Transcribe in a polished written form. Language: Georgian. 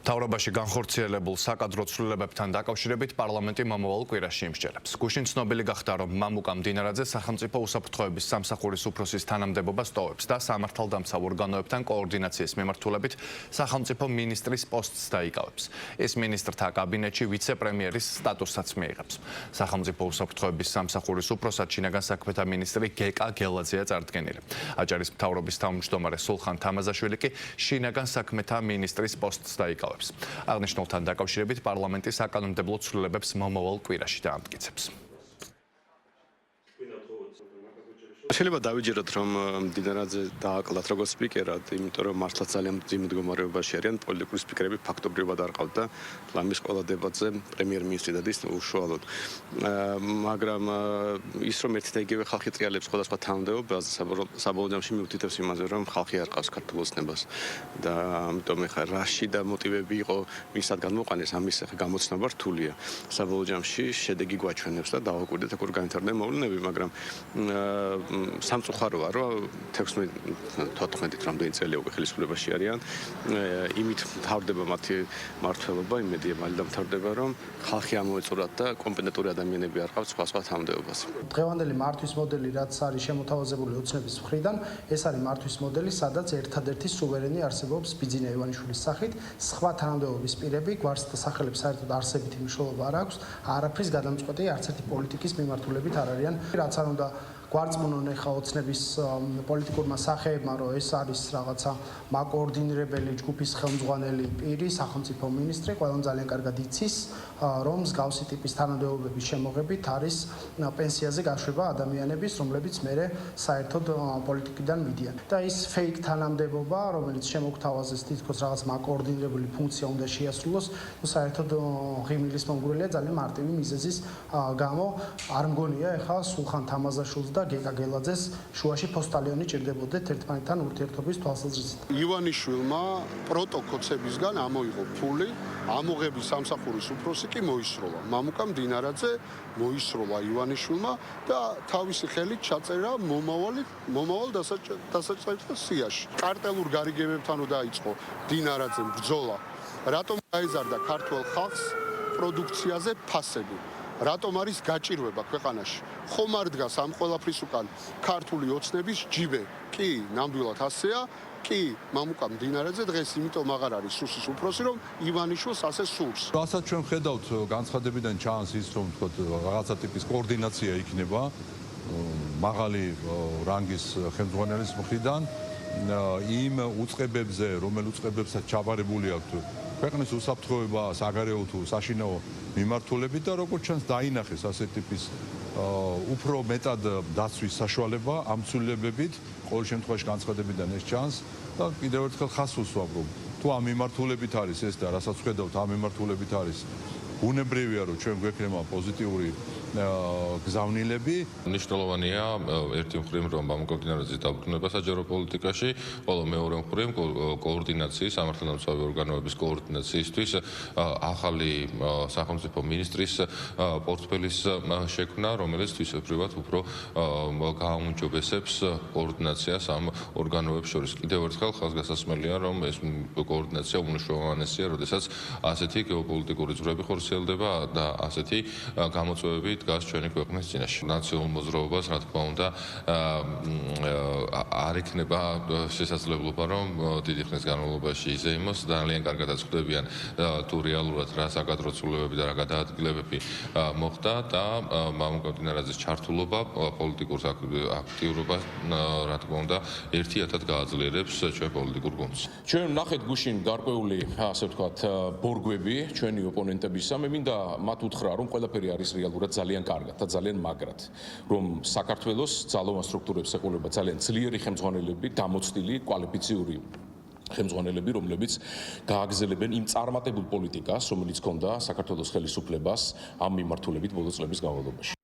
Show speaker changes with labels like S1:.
S1: მთავრობაში განხორციელებულ საკადრო ცვლილებებთან დაკავშირებით პარლამენტი მომავალ კვირაში იმსჯელებს. გუშინ ცნობილი გახდა, რომ მამუკა მდინარაძე სახელმწიფო უსაფრთხოების სამსახურის უფროსის თანამდებობას ტოვებს და სამართალდამცავ ორგანოებთან კოორდინაციის მიმართულებით სახელმწიფო მინისტრის პოსტს დაიკავებს. ეს მინისტრთა კაბინეტში ვიცე-პრემიერის სტატუსსაც მიიღებს. სახელმწიფო უსაფრთხოების სამსახურის უფროსად შინაგან საქმეთა მინისტრი გეკა გელაძეა წარდგენილი. აჭარის მთავრობის თავმჯდომარე სულხან თამაზაშვილი კი შინაგან საქმეთა მინისტრის პოსტს დაიკავებს. აღნიშნულთან დაკავშირებით პარლამენტი საკანონმდებლო ცვლილებებს მომავალ კვირაში დაამტკიცებს.
S2: შეიძლება დავიჯეროთ, რომ მდინარაძე დააკლათ როგორც სპიკერად, იმიტომ რომ მართლაც ძალიან მძიმე მდგომარეობაში არიან პოლიტიკური სპიკერები ფაქტობრივად არ ყავთ და ლამის ყველა დებატზე პრემიერ-მინისტრი დადის უშუალოდ. მაგრამ ის რომ ერთი და იგივე ხალხი ტრიალებს სხვადასხვა თანამდებობაზე, საბოლოო ჯამში მიუთითებს იმაზე, რომ ხალხი არ ყავს ქართულ ოცნებას და ამიტომ ეხლა რაში და მოტივები იყო მისად გამოყვანეს, ამის გამოცნობა რთულია. საბოლოო ჯამში შედეგი გვაჩვენებს და დავაკვირდეთ როგორ განვითარდება მოვლენები, მაგრამ სამწუხაროა, რომ 16-14 რამდენი წელია უკვე ხელისუფლებაში არიან, იმით მთავრდება მათი მმართველობა, იმედია მალე დამთავრდება, რომ ხალხი ამოეწურათ და კომპეტენტური ადამიანები არ ყავთ სხვა თანამდებობაზე.
S3: დღევანდელი მართვის მოდელი, რაც არის შემოთავაზებული ოცნების მხრიდან, ეს არის მართვის მოდელი, სადაც ერთადერთი სუვერენი არსებობს ბიძინა ივანიშვილის სახით, სხვა თანამდებობის პირები, გვარს და სახელებს საერთოდ არსებითი მნიშვნელობა არ აქვს, არაფრის გადამწყვეტი არც ერთი პოლიტიკის მიმართულებით არ არიან, რაც არ უნდა გვარწმუნონ ეხა ოცნების პოლიტიკურმა სახეებმა, რომ ეს არის რაღაცა მაკოორდინირებელი ჯგუფის ხელმძღვანელი პირი, სახელმწიფო მინისტრი, ყველამ ძალიან კარგად იცის, რომ მსგავსი ტიპის თანამდებობების შემოღებით არის პენსიაზე გაშვება ადამიანების, რომლებიც მერე საერთოდ პოლიტიკიდან მიდიან. და ის ფეიქ თანამდებობა, რომელიც შემოგთავაზეს თითქოს რაღაც მაკოორდინირებული ფუნქცია უნდა შეასრულოს, საერთოდ ღიმილის მომგვრელია ძალიან მარტივი მიზეზის გამო. არ მგონია ეხა სულხან თამაზაშვილს და გეკა გელაძეს შუაში ფოსტალიონი ჭირდებოდეთ ერთმანეთთან ურთიერთობის თვალსაზრისით.
S4: ივანიშვილმა პროტოკოცებისგან ამოიღო ფული, ამოღების სამსახურის უფროსი კი მოისროლა. მამუკა მდინარაძე მოისროლა ივანიშვილმა და თავისი ხელით ჩაწერა მომავალ დასაჭერთა სიაში. კარტელურ გარიგებებთან დაიწყო მდინარაძემ ბრძოლა. რატომ გაეზარდა ქართულ ხალხს პროდუქციაზე ფასები? რატომ არის გაჭირვება ქვეყანაში? ხომ არ დგას ამ ყველაფრის უკან ქართული ოცნების ჯიბე? კი, ნამდვილად ასეა. კი, მამუკა მდინარაძე დღეს იმიტომ აღარ არის სუსის უფროსი, რომ ივანიშვილს ასე სურს.
S5: რასაც ჩვენ ხედავთ განცხადებიდან ჩანს ის, რომ თქო რაღაცა ტიპის კოორდინაცია იქნება მაღალი რანგის ხელმძღვანელის მხრიდან იმ უწყებებზე, რომელ უწყებებსაც ჩაბარებული აქვთ ქვეყნის უსაფრთხოება, საგარეო თუ საშინაო მიმართულებით და როგორც ჩანს დაინახეს ასეთი ტიპის უფრო მეტად დაცვის საშუალება ამ ცვლილებებით, ყოველ შემთხვევაში განცხადებიდან ეს ჩანს და კიდევ ერთხელ ხაზს ვუსვამ, რომ თუ ამ მიმართულებით არის ეს და რასაც ხედავთ ამ მიმართულებით არის ბუნებრივია, რომ ჩვენ გვექნება პოზიტიური გზავნილები.
S6: მნიშვნელოვანია ერთი მხრივ, რომ მამუკა მდინარაძის დაბრუნება საჯარო პოლიტიკაში, ხოლო მეორე მხრივ კოორდინაციის, სამართალდამცავი ორგანოების კოორდინაციისთვის ახალი სახელმწიფო მინისტრის პორტფელის შექმნა, რომელიც თვისებრივად უფრო გააუმჯობესებს კოორდინაციას ამ ორგანოებს შორის. კიდევ ერთხელ ხაზგასასმელია, რომ ეს კოორდინაცია უმნიშვნელოვანესია, როდესაც ასეთი გეოპოლიტიკური ძვრები ხორციელდება და ასეთი გამოწვევები დგას ჩვენი ქვეყნის წინაშე. ნაციონალურ მოძრაობას, რა თქმა უნდა, არ იქნება შესაძლებლობა, რომ დიდი ხნის განმავლობაში იზეიმოს, ძალიან კარგადაც ხვდებიან თუ რეალურად რა საკადრო ცვლილებები და რა გადაადგილებები მოხდა და მამუკა მდინარაძის ჩართულობა პოლიტიკურ აქტიურობას, რა თქმა უნდა, ერთიათად გააძლიერებს ჩვენ პოლიტიკურ გუნდს.
S7: ჩვენ ვნახეთ გუშინ გარკვეული, ასე ვთქვათ, ბორგვები ჩვენი ოპონენტებისა. მე მინდა მათ უთხრა, რომ ყველაფერი არის რეალურად ძალიან კარგად და ძალიან მაგრად, რომ საქართველოს ძალოვან სტრუქტურებს ეყოლება ძალიან ძლიერი ხელმძღვანელები, დამოცდილი, კვალიფიციური ხელმძღვანელები, რომლებიც გააგრძელებენ იმ წარმატებულ პოლიტიკას, რომელიც ჰქონდა საქართველოს ხელისუფლებას ამ მიმართულებით ბოლო წლების განმავლობაში.